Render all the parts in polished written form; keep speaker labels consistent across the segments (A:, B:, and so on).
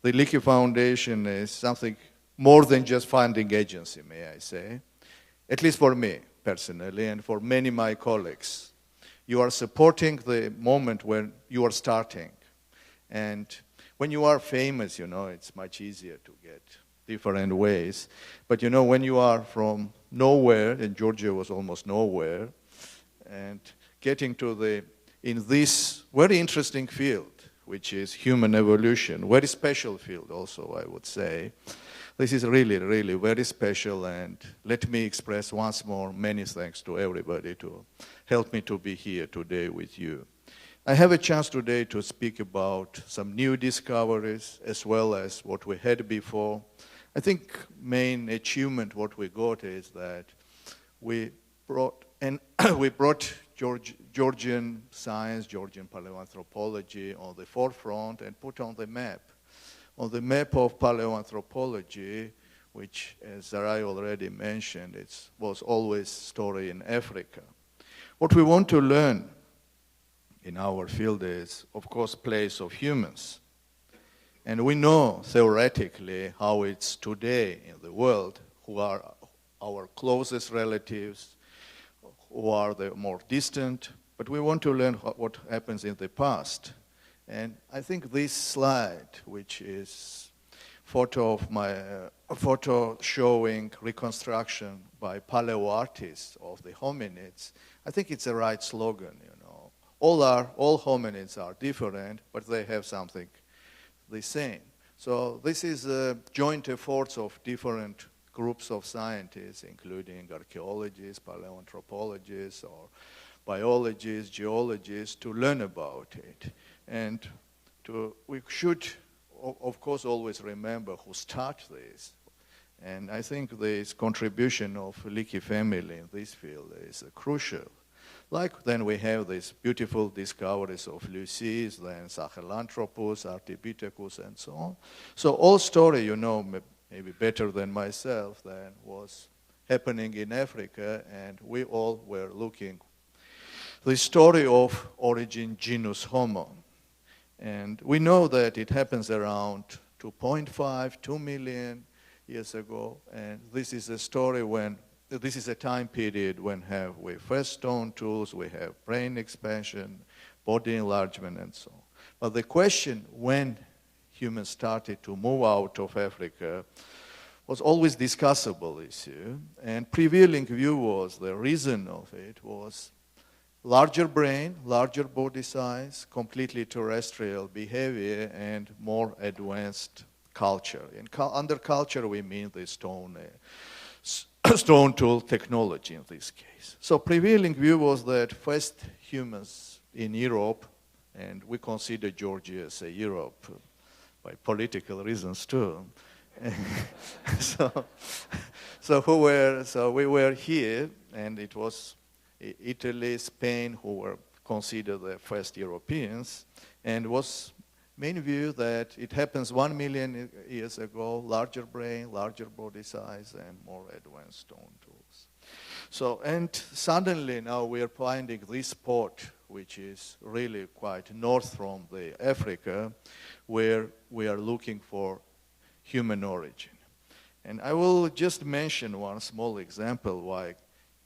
A: the Leakey Foundation is something more than just funding agency, may I say, at least for me personally and for many of my colleagues. You are supporting the moment when you are starting. And when you are famous, it's much easier to get different ways. But when you are from nowhere, and Georgia was almost nowhere, and getting to in this very interesting field, which is human evolution, very special field also, I would say. This is really, really very special, and let me express once more many thanks to everybody to help me to be here today with you. I have a chance today to speak about some new discoveries as well as what we had before. I think main achievement what we got is that we brought Georgian science, Georgian paleoanthropology on the forefront and put on the map of paleoanthropology, which, as Sarai already mentioned, it was always story in Africa. What we want to learn in our field is, of course, place of humans. And we know theoretically how it's today in the world, who are our closest relatives, who are the more distant, but we want to learn what happens in the past. And I think this slide, which is photo showing reconstruction by paleo artists of the hominids, I think it's the right slogan, All hominids are different, but they have something the same. So this is joint efforts of different groups of scientists, including archaeologists, paleoanthropologists, or biologists, geologists, to learn about it. And we should, of course, always remember who started this. And I think this contribution of Leakey family in this field is crucial. Like then we have these beautiful discoveries of Lucy's, then Sahelanthropus, Artibithecus, and so on. So all story, maybe better than myself, then was happening in Africa, and we all were looking. The story of origin genus Homo. And we know that it happens around 2.5, 2 million years ago, and this is a story this is a time period when we first stone tools, we have brain expansion, body enlargement, and so on. But the question when humans started to move out of Africa was always discussable issue, and prevailing view was the reason of it was larger brain, larger body size, completely terrestrial behavior, and more advanced culture. Under culture, we mean the stone tool technology in this case. So prevailing view was that first humans in Europe, and we consider Georgia as a Europe by political reasons too. So we were here, and it was Italy, Spain, who were considered the first Europeans, and was main view that it happens 1 million years ago, larger brain, larger body size, and more advanced stone tools. So, and suddenly now we are finding this spot, which is really quite north from the Africa, where we are looking for human origin. And I will just mention one small example why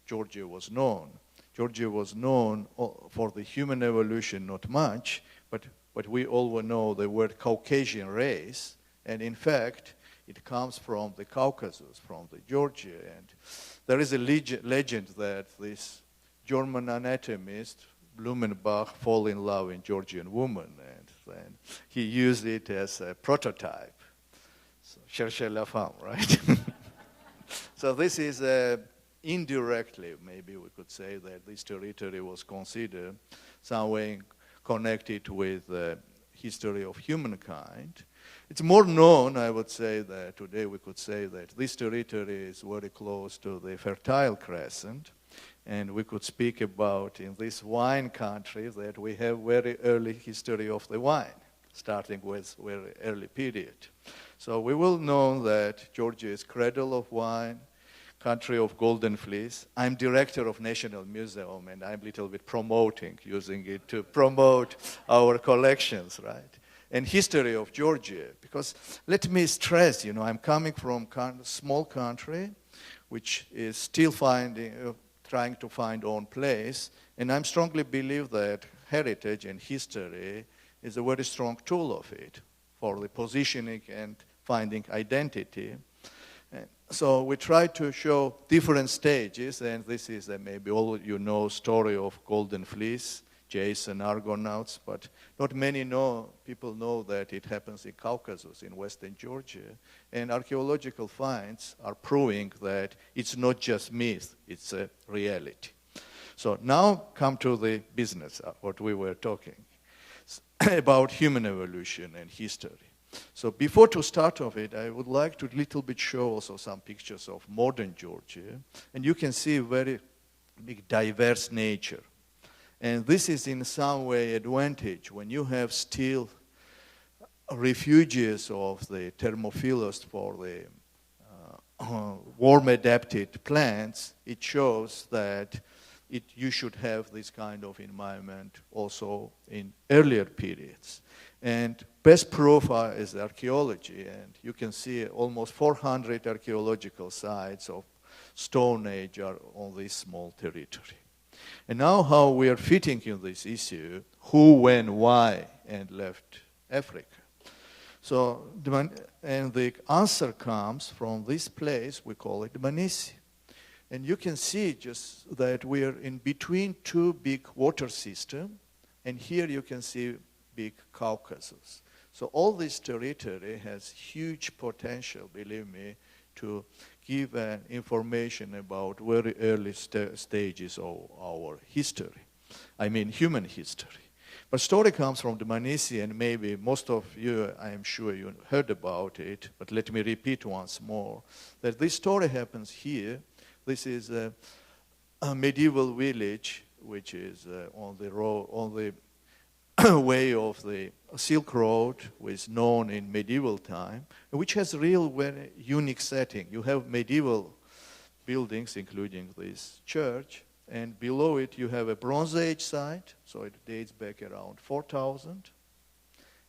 A: Georgia was known. Georgia was known for the human evolution, not much, but we all know the word Caucasian race, and in fact, it comes from the Caucasus, from the Georgia. And there is a legend that this German anatomist, Blumenbach, fell in love with Georgian woman, and then he used it as a prototype. So, cherchez la femme, right? So this is indirectly, maybe we could say that this territory was considered some way connected with the history of humankind. It's more known, I would say, that today we could say that this territory is very close to the Fertile Crescent, and we could speak about in this wine country that we have very early history of the wine, starting with very early period. So we will know that Georgia is cradle of wine, country of golden fleece. I'm director of National Museum, and I'm a little bit using it to promote our collections, right? and history of Georgia. Because let me stress, I'm coming from a small country, which is still trying to find own place, and I strongly believe that heritage and history is a very strong tool of it for the positioning and finding identity. And so we try to show different stages, and this is maybe all story of Golden Fleece, Jason, Argonauts, but not many people know that it happens in Caucasus, in western Georgia, and archaeological finds are proving that it's not just myth, it's a reality. So now come to the business, what we were talking about human evolution and history. So before to start off it, I would like to little bit show also some pictures of modern Georgia, and you can see very big diverse nature. And this is in some way advantage when you have still refuges of the thermophilus for the warm-adapted plants. It shows that you should have this kind of environment also in earlier periods. And best proof is archaeology, and you can see almost 400 archaeological sites of Stone Age are on this small territory. And now how we are fitting in this issue, who, when, why, and left Africa. So, and the answer comes from this place, we call it Dmanisi. And you can see just that we are in between two big water systems, and here you can see big Caucasus. So all this territory has huge potential, believe me, to give information about very early stages of our history. I mean human history. But story comes from Dmanisi, and maybe most of you, I am sure you heard about it, but let me repeat once more, that this story happens here. This is a medieval village which is on the way of the Silk Road, which is known in medieval time, which has a real very unique setting. You have medieval buildings, including this church, and below it you have a Bronze Age site, so it dates back around 4000.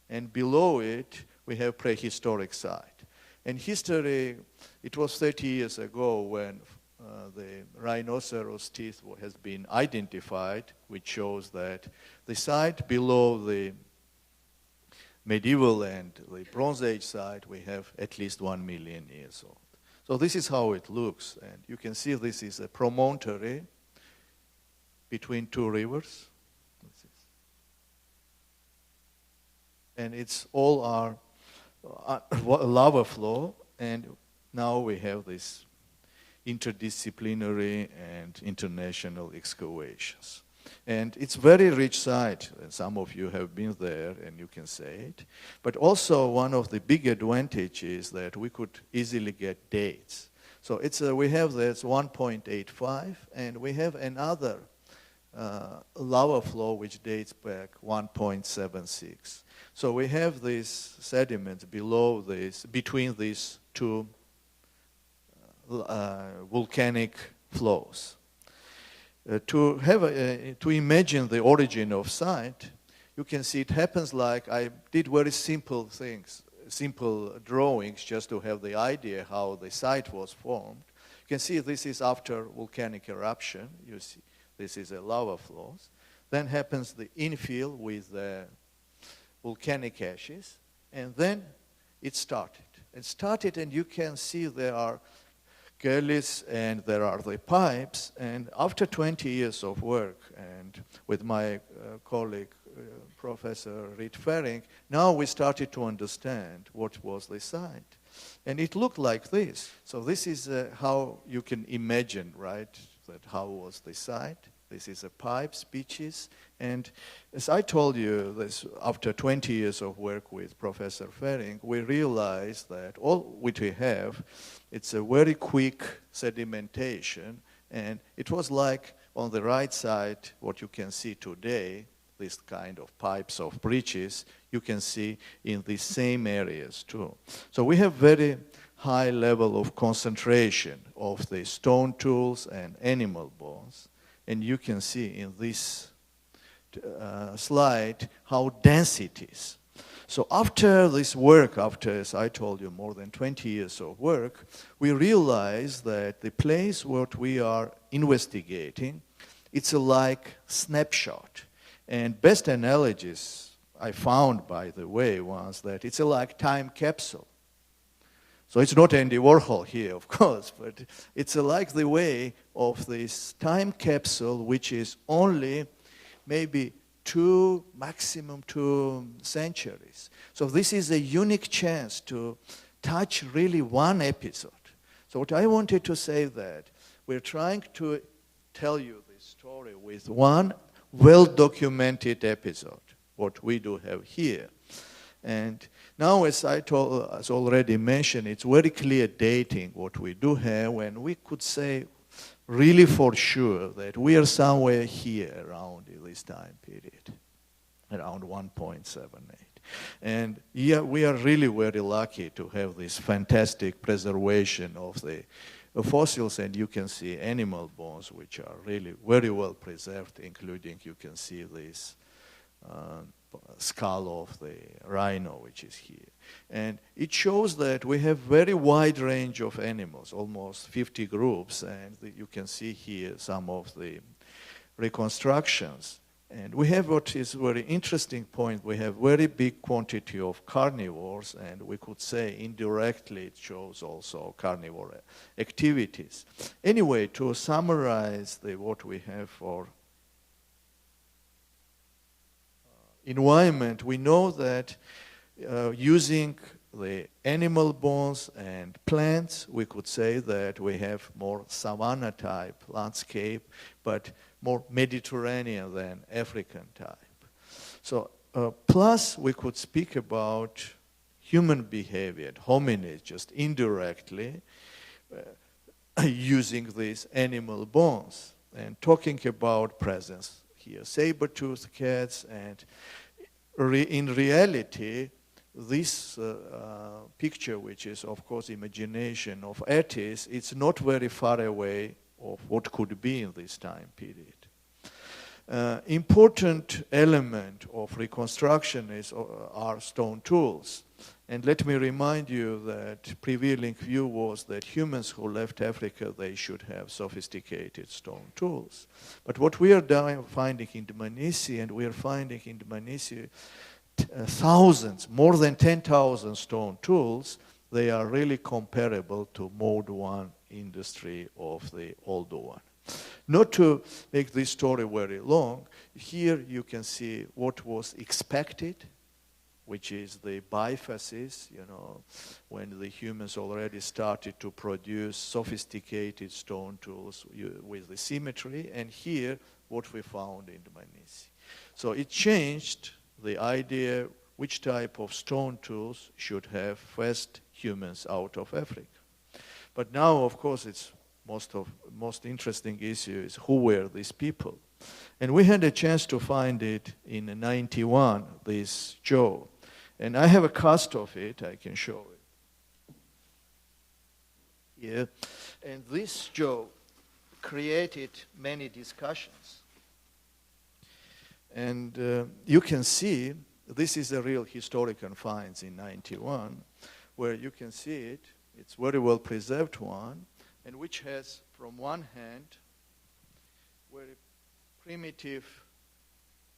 A: And below it we have prehistoric site. And history, it was 30 years ago when the rhinoceros teeth has been identified, which shows that the site below the medieval and the Bronze Age site, we have at least 1 million years old. So this is how it looks, and you can see this is a promontory between two rivers. And it's all our lava flow, and now we have this interdisciplinary and international excavations. And it's very rich site, and some of you have been there and you can say it. But also one of the big advantages is that we could easily get dates. So we have this 1.85, and we have another lava flow which dates back 1.76. So we have these sediments below this, between these two volcanic flows. To imagine the origin of site, you can see it happens like I did very simple things, simple drawings just to have the idea how the site was formed. You can see this is after volcanic eruption. You see this is a lava flows. Then happens the infill with the volcanic ashes, and then it started. It started, and you can see there are gullies and there are the pipes, and after 20 years of work and with my colleague Professor Reed Fering, now we started to understand what was the site. And it looked like this. So this is how you can imagine, right, that how was the site. This is a pipes, beaches, and as I told you, this, after 20 years of work with Professor Fering, we realized that all which we have, it's a very quick sedimentation, and it was like on the right side, what you can see today, this kind of pipes of breaches, you can see in the same areas too. So we have very high level of concentration of the stone tools and animal bones. And you can see in this slide how dense it is. So after this work, after, as I told you, more than 20 years of work, we realized that the place what we are investigating, it's a like snapshot. And best analogies I found, by the way, was that it's a like time capsule. So it's not Andy Warhol here, of course, but it's like the way of this time capsule, which is only maybe maximum 2 centuries. So this is a unique chance to touch really one episode. So what I wanted to say that we're trying to tell you this story with one well-documented episode, what we do have here. And now, as already mentioned, it's very clear dating what we do have, when we could say really for sure that we are somewhere here around this time period, around 1.78. And yeah, we are really very lucky to have this fantastic preservation of the fossils, and you can see animal bones which are really very well preserved, including you can see this skull of the rhino, which is here. And it shows that we have very wide range of animals, almost 50 groups, and you can see here some of the reconstructions. And we have what is a very interesting point, we have very big quantity of carnivores, and we could say indirectly it shows also carnivore activities. Anyway, to summarize what we have for environment, we know that using the animal bones and plants, we could say that we have more savanna type landscape, but more Mediterranean than African type. So plus we could speak about human behavior, hominids, just indirectly using these animal bones and talking about presence here, saber-toothed cats, and in reality, this picture, which is of course imagination of artists, it's not very far away of what could be in this time period. Important element of reconstruction are stone tools. And let me remind you that prevailing view was that humans who left Africa, they should have sophisticated stone tools. But what we are finding in Dmanisi, and we are finding in Dmanisi thousands, more than 10,000 stone tools, they are really comparable to mode 1 industry of the older one. Not to make this story very long, here you can see what was expected, which is the biphasis, when the humans already started to produce sophisticated stone tools with the symmetry, and here what we found in Dmanisi. So it changed the idea which type of stone tools should have first humans out of Africa. But now, of course, it's most interesting issue is who were these people. And we had a chance to find it in 91, this jaw. And I have a cast of it, I can show it here. And this jaw created many discussions. And you can see, this is a real historical finds in 91, where you can see it, it's very well preserved one, and which has, from one hand, very primitive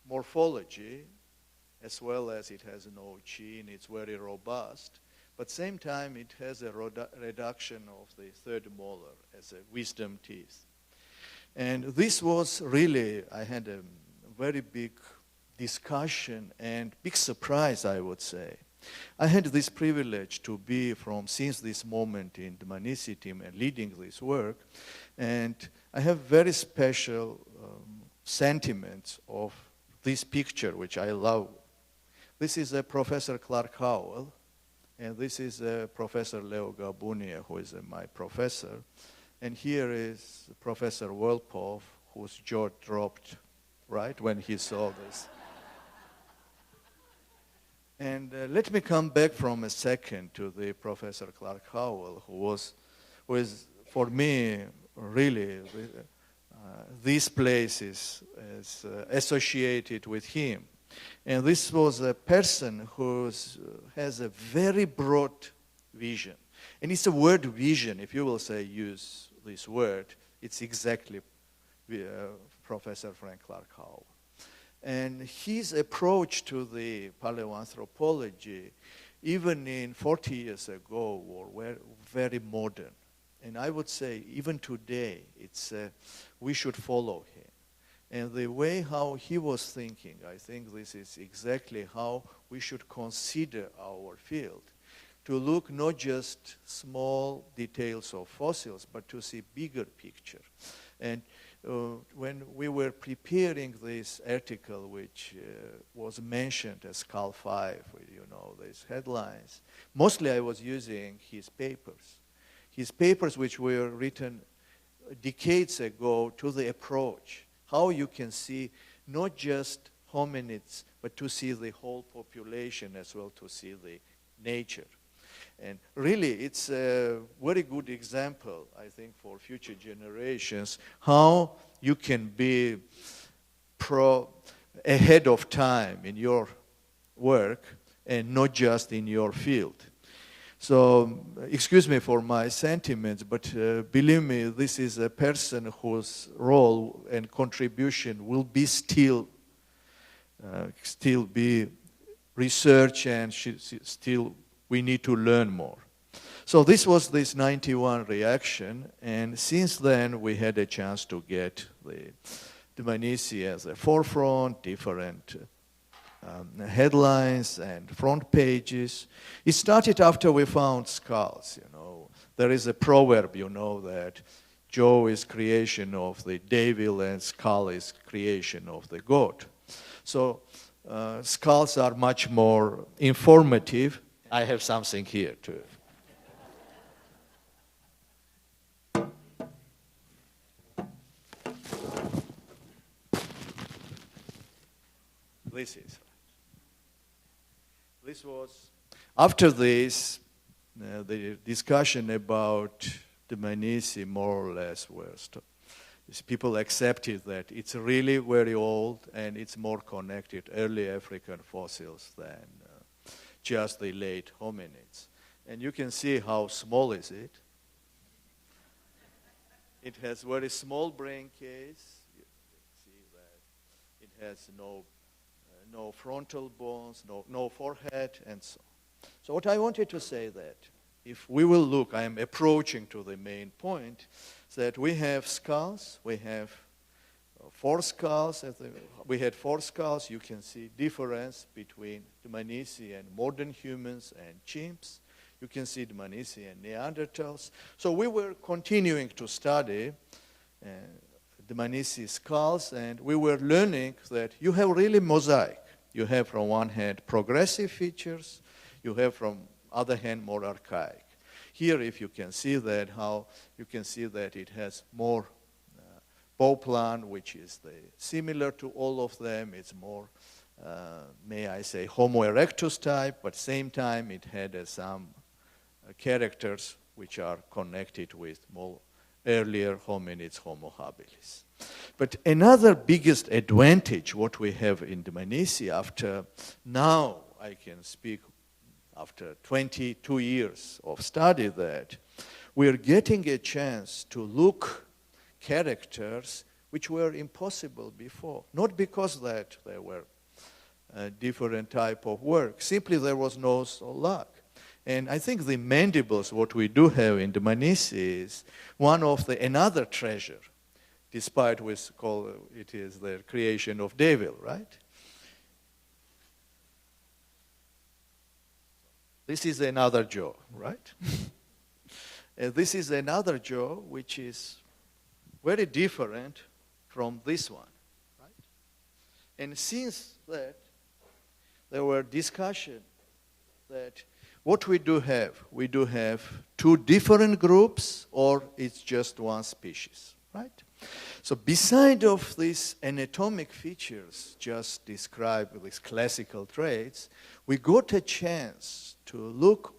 A: morphology, as well as it has no chin, it's very robust. But same time, it has a reduction of the third molar as a wisdom teeth. And this was really, I had a very big discussion and big surprise, I would say. I had this privilege to be since this moment in the Dmanisi team and leading this work, and I have very special sentiments of this picture, which I love. This is Professor Clark Howell, and this is Professor Leo Gabunia, who is my professor, and here is Professor Wolpoff, whose jaw dropped right when he saw this. And let me come back from a second to the Professor Clark Howell, who is for me really this place is associated with him. And this was a person who has a very broad vision. And it's a word vision. If you will say use this word, it's exactly Professor Frank Clark Howell. And his approach to the paleoanthropology, even in 40 years ago, were very modern. And I would say even today, we should follow him. And the way how he was thinking, I think this is exactly how we should consider our field. To look not just small details of fossils, but to see bigger picture. And when we were preparing this article, which was mentioned as Cal 5, these headlines, mostly I was using his papers. His papers which were written decades ago to the approach, how you can see not just hominids, but to see the whole population as well, to see the nature. And really, it's a very good example, I think, for future generations, how you can be ahead of time in your work and not just in your field. So, excuse me for my sentiments, but believe me, this is a person whose role and contribution will be still be research, and still we need to learn more. So this was this 91 reaction, and since then we had a chance to get the Dmanisi as a forefront, different headlines and front pages. It started after we found skulls, There is a proverb, that Joe is creation of the devil and skull is creation of the God. So skulls are much more informative. I have something here too. This was, after this, the discussion about the Menisci more or less was, people accepted that it's really very old and it's more connected, early African fossils than just the late hominids. And you can see how small is it. It has very small brain case. You can see that it has no frontal bones, no forehead, and so on. So what I wanted to say that if we will look, I am approaching to the main point, that we have skulls, we have 4 skulls. We had 4 skulls. You can see difference between Dmanisi and modern humans and chimps. You can see Dmanisi and Neanderthals. So we were continuing to study Dmanisi skulls, and we were learning that you have really mosaic. You have from one hand progressive features, you have from other hand more archaic. Here, if you can see that, you can see that it has more bow plan, which is similar to all of them. It's more, may I say, Homo erectus type, but same time it had some characters which are connected with more earlier hominids, Homo habilis. But another biggest advantage what we have in Dmanisi, after now I can speak after 22 years of study, that we are getting a chance to look characters which were impossible before. Not because that there were a different type of work, simply there was no luck. And I think the mandibles, what we do have in Dmanisi, is one of another treasure, despite we call it is the creation of devil, right? This is another jaw, right? This is another jaw which is very different from this one, right? And since that, there were discussion that what we do have 2 different groups, or it's just one species, right? So beside of these anatomic features just described, these classical traits, we got a chance to look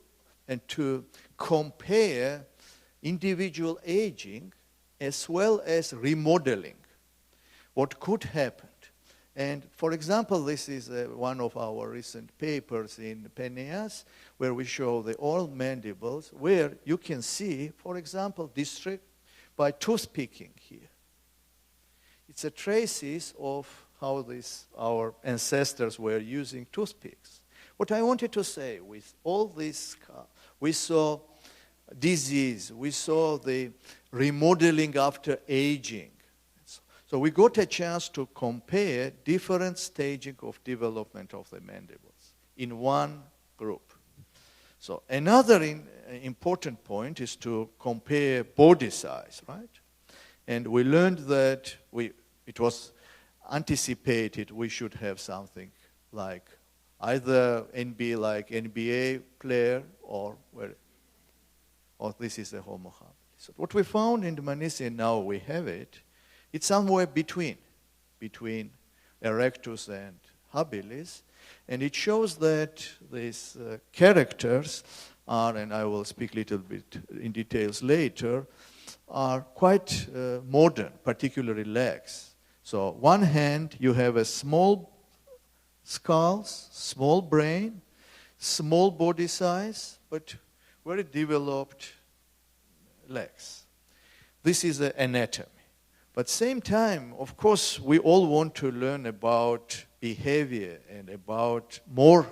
A: and to compare individual aging as well as remodeling. What could happen? And for example, this is one of our recent papers in PNAS, where we show the oral mandibles, where you can see, for example, district by tooth picking here. It's a traces of how our ancestors were using toothpicks. What I wanted to say with all this, we saw disease, we saw the remodeling after aging. So we got a chance to compare different staging of development of the mandibles in one group. So another important point is to compare body size, right? And we learned that it was anticipated we should have something like either NBA player or this is a Homo habilis. So what we found in Dmanisi, and now we have it, it's somewhere between erectus and habilis, and it shows that these characters are, and I will speak a little bit in details later, are quite modern, particularly legs. So one hand, you have a small skull, small brain, small body size, but very developed legs. This is the anatomy. But same time, of course, we all want to learn about behavior and about more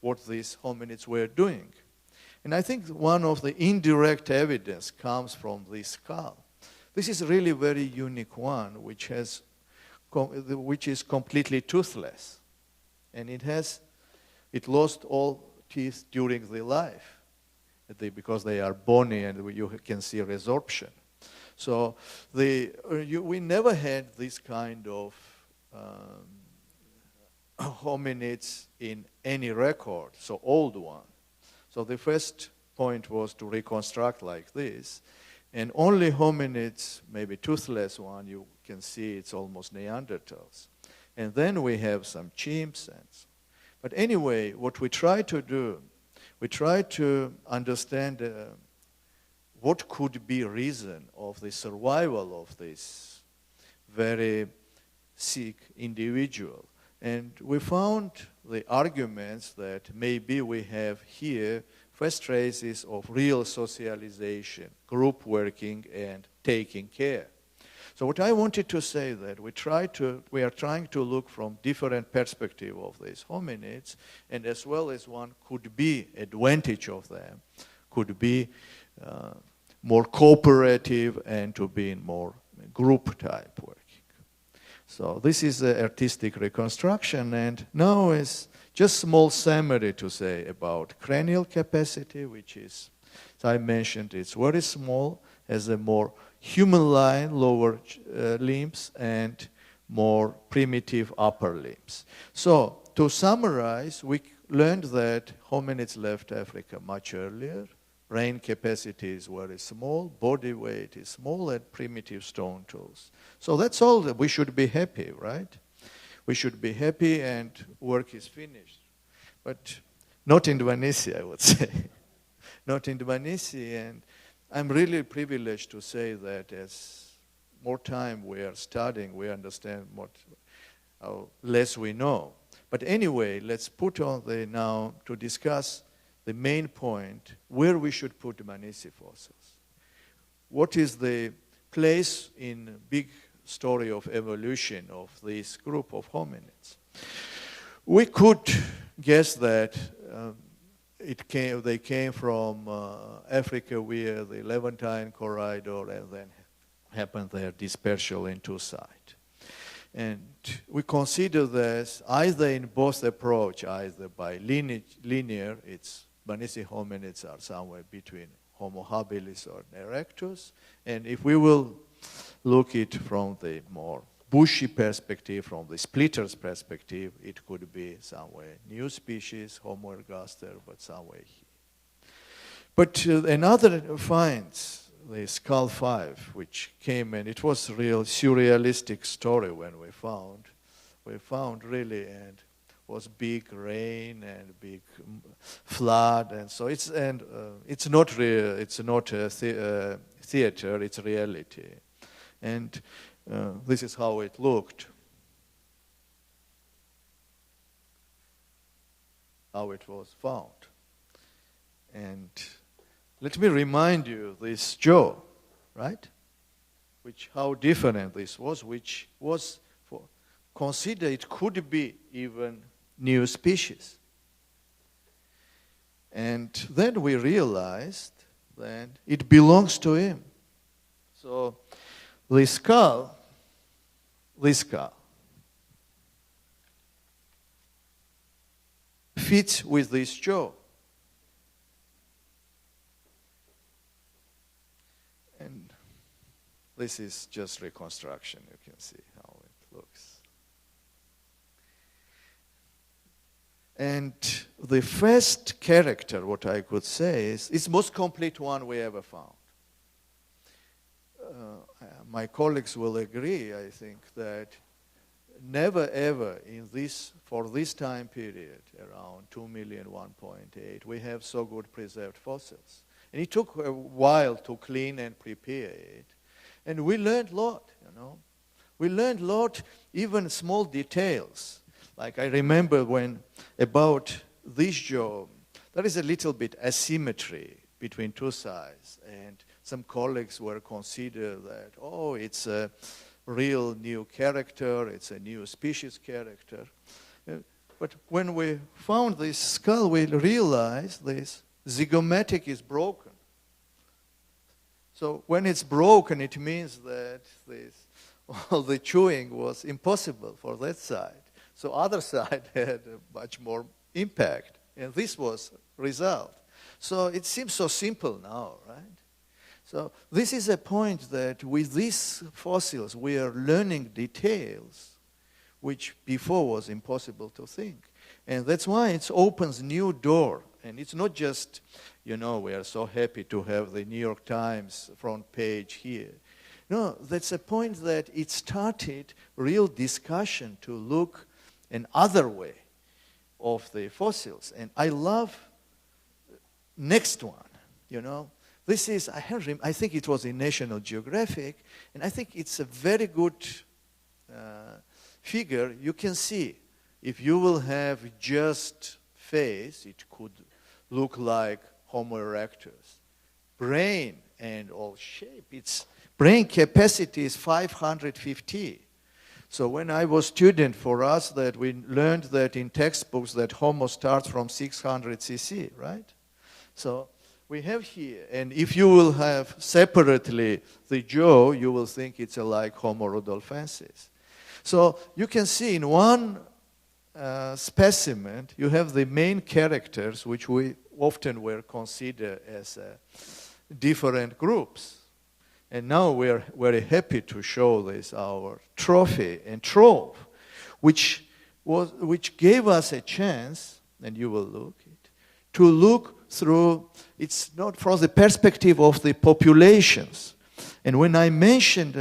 A: what these hominids were doing. And I think one of the indirect evidence comes from this skull. This is really a very unique one, which is completely toothless. And it lost all teeth during the life because they are bony and you can see resorption. So we never had this kind of hominids in any record, so old one. So the first point was to reconstruct like this. And only hominids, maybe toothless one, you can see it's almost Neanderthals. And then we have some chimps. But anyway, what we try to do, we try to understand what could be reason of the survival of this very sick individual. And we found the arguments that maybe we have here first traces of real socialization, group working, and taking care. So what I wanted to say that we are trying to look from different perspective of these hominids, and as well as one could be advantage of them, could be more cooperative and to be in more group type working. So this is the artistic reconstruction, and now is just small summary to say about cranial capacity, which is, as I mentioned, it's very small, has a more human line, lower limbs, and more primitive upper limbs. So to summarize, we learned that hominids left Africa much earlier. Brain capacity is very small, body weight is small, and primitive stone tools. So that's all. We should be happy, right? We should be happy and work is finished. But not in Dmanisi, I would say. Not in Dmanisi, and I'm really privileged to say that as more time we are studying, we understand how less we know. But anyway, let's put on now to discuss the main point, where we should put Dmanisi fossils. What is the place in big story of evolution of this group of hominids? We could guess that they came from Africa via the Levantine corridor and then happened their dispersal in two sides. And we consider this either in both approach, either by linear, Dmanisi hominids are somewhere between Homo habilis or erectus, and if we will look it from the more bushy perspective, from the splitters perspective, it could be somewhere new species, Homo ergaster, but somewhere here. But another finds, the skull 5, which came in, it was a real surrealistic story when we found. We found really, and was big rain and big flood, and so it's not real. It's not a theater. It's reality, and this is how it looked. how it was found. And let me remind you this jaw, right? How different this was, which was considered it could be even new species. And then we realized that it belongs to him. So this skull fits with this jaw. And this is just reconstruction. You can see how it looks. And the first character, what I could say, is the most complete one we ever found. My colleagues will agree, I think, that never ever for this time period, around 2 million, 1.8, we have so good preserved fossils. And it took a while to clean and prepare it. And we learned a lot, We learned a lot, even small details. Like I remember when about this jaw, there is a little bit asymmetry between two sides. And some colleagues were considered that, it's a real new character, it's a new species character. But when we found this skull, we realized this zygomatic is broken. So when it's broken, it means that all the chewing was impossible for that side. So other side had a much more impact. And this was result. So it seems so simple now, right? So this is a point that with these fossils, we are learning details which before was impossible to think. And that's why it opens new door. And it's not just, we are so happy to have the New York Times front page here. No, that's a point that it started real discussion to look another way of the fossils. And I love next one, This is, I think it was in National Geographic, and I think it's a very good figure. You can see, if you will have just face, it could look like Homo erectus. Brain and all shape, its brain capacity is 550. So when I was student, for us, that we learned that in textbooks that Homo starts from 600 cc, right? So we have here, and if you will have separately the jaw, you will think it's like Homo rudolfensis. So you can see in one specimen, you have the main characters, which we often were considered as different groups. And now we're very happy to show this, our trophy and trove, which gave us a chance, and you will look it, to look through, it's not from the perspective of the populations. And when I mentioned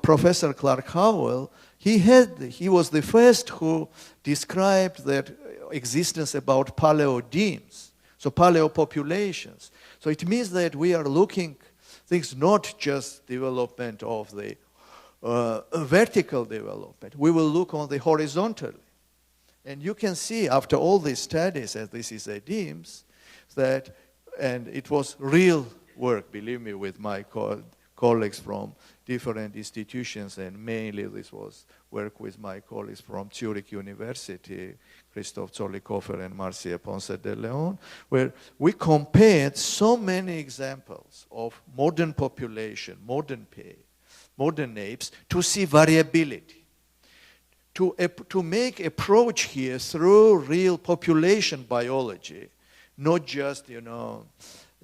A: Professor Clark Howell, he was the first who described that existence about paleodemes, so paleopopulations. So it means that we are looking things not just development of the vertical development. We will look on the horizontally. And you can see after all these studies, as this is a DIMS, that, and it was real work, believe me, with my colleagues from different institutions, and mainly this was work with my colleagues from Zurich University, Christoph Zollikofer and Marcia Ponce de Leon, where we compared so many examples of modern population, modern apes, to see variability. To make approach here through real population biology, not just,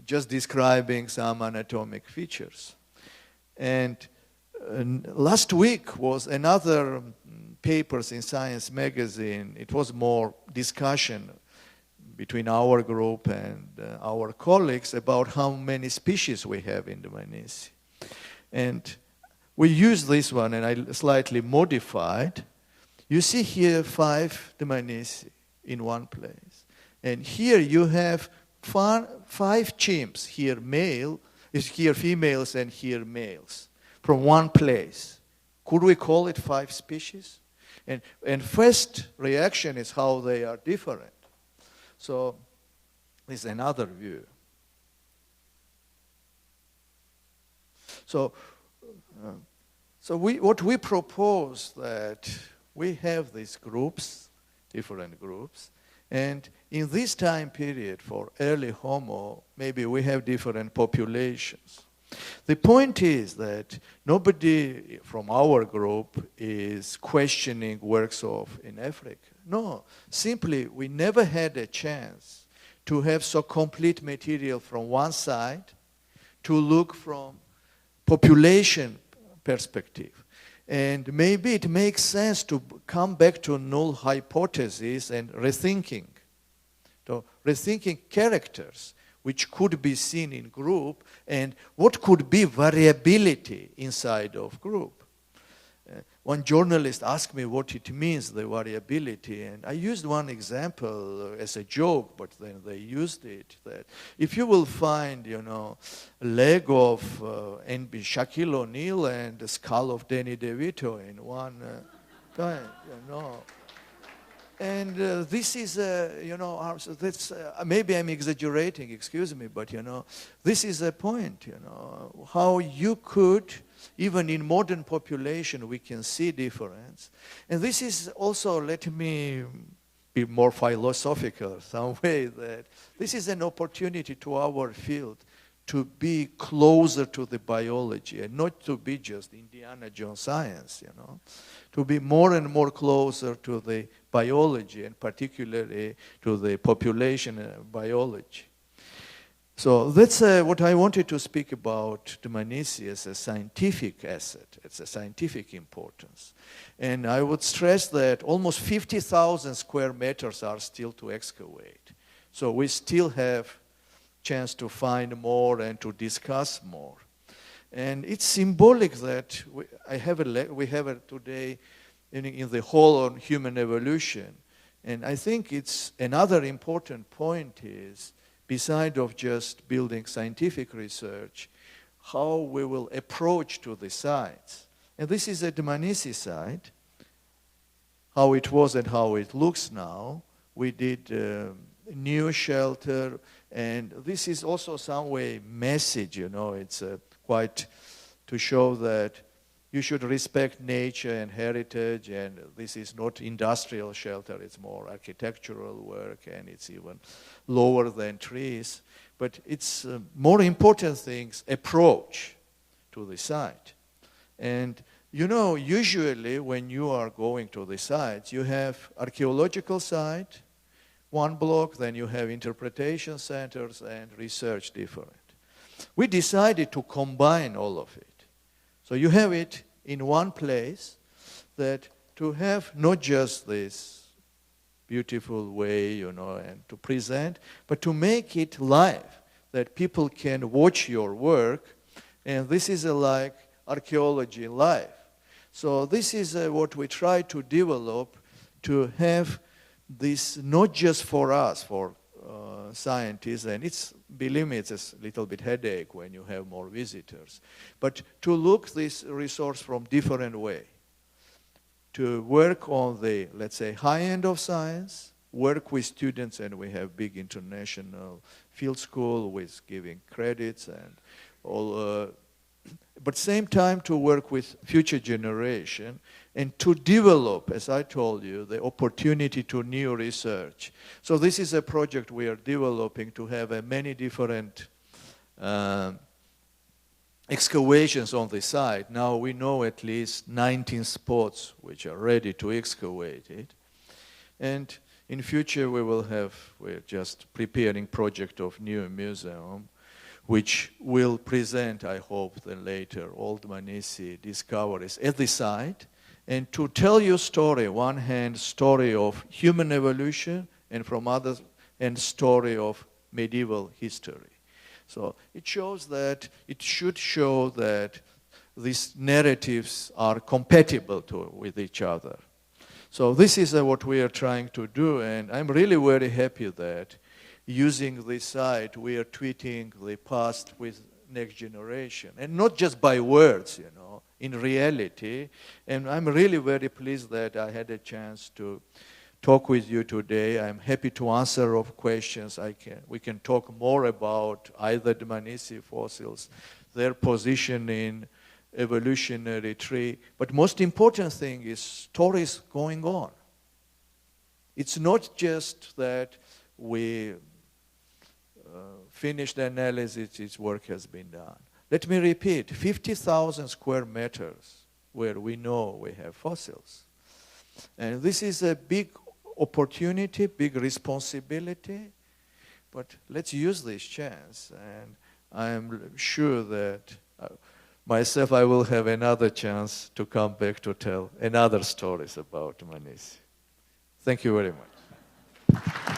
A: just describing some anatomic features. And last week was another papers in Science magazine. It was more discussion between our group and our colleagues about how many species we have in Dmanisi. And we used this one, and I slightly modified. You see here 5 Dmanisi in one place. And here you have 5 chimps, here females and here males, from one place. Could we call it 5 species? And first reaction is how they are different. So this is another view. So, what we propose that we have these groups, different groups, and in this time period for early Homo, maybe we have different populations. The point is that nobody from our group is questioning works of in Africa. No, simply we never had a chance to have so complete material from one side to look from population perspective. And maybe it makes sense to come back to null hypothesis and rethinking. So rethinking characters which could be seen in group and what could be variability inside of group. One journalist asked me what it means, the variability, and I used one example as a joke, but then they used it, that if you will find, a leg of Shaquille O'Neal and the skull of Danny DeVito in one time, and this is, that's, maybe I'm exaggerating, excuse me, but, this is a point, how you could, even in modern population, we can see difference. And this is also, let me be more philosophical some way, that this is an opportunity to our field to be closer to the biology and not to be just Indiana Jones science, to be more and more closer to the biology and particularly to the population biology. So that's what I wanted to speak about Dmanisi as a scientific asset. It's a scientific importance. And I would stress that almost 50,000 square meters are still to excavate. So we still have chance to find more and to discuss more. And it's symbolic that we have today in the whole on human evolution. And I think it's another important point is, beside of just building scientific research, how we will approach to the sites. And this is a Dmanisi site, how it was and how it looks now. We did a new shelter, and this is also some way message, it's quite to show that you should respect nature and heritage, and this is not industrial shelter, it's more architectural work, and it's even lower than trees. But it's more important things, approach to the site. And usually when you are going to the sites, you have archaeological site, one block, then you have interpretation centers and research different. We decided to combine all of it. So you have it in one place, that to have not just this beautiful way, and to present, but to make it live, that people can watch your work, and this is like archaeology live. So this is what we try to develop, to have this not just for us, for scientists, and believe me, it's a little bit headache when you have more visitors, but to look this resource from different way, to work on the, let's say, high end of science, work with students, and we have big international field school with giving credits and all, but same time to work with future generation and to develop, as I told you, the opportunity to new research. So this is a project we are developing to have many different excavations on the site. Now we know at least 19 spots which are ready to excavate it. And in future we're just preparing project of new museum, which will present, I hope, then later, all Dmanisi discoveries at the site, and to tell you story, one hand story of human evolution, and from other hand story of medieval history. So it shows that, it should show that these narratives are compatible with each other. So this is what we are trying to do, and I'm really very happy that using this site, we are tweeting the past with next generation. And not just by words, in reality. And I'm really very pleased that I had a chance to talk with you today. I'm happy to answer of questions. We can talk more about either Dmanisi fossils, their position in evolutionary tree. But most important thing is stories going on. It's not just that we finished the analysis, its work has been done. Let me repeat, 50,000 square meters where we know we have fossils. And this is a big opportunity, big responsibility, but let's use this chance. And I'm sure that myself, I will have another chance to come back to tell another stories about Menisci. Thank you very much.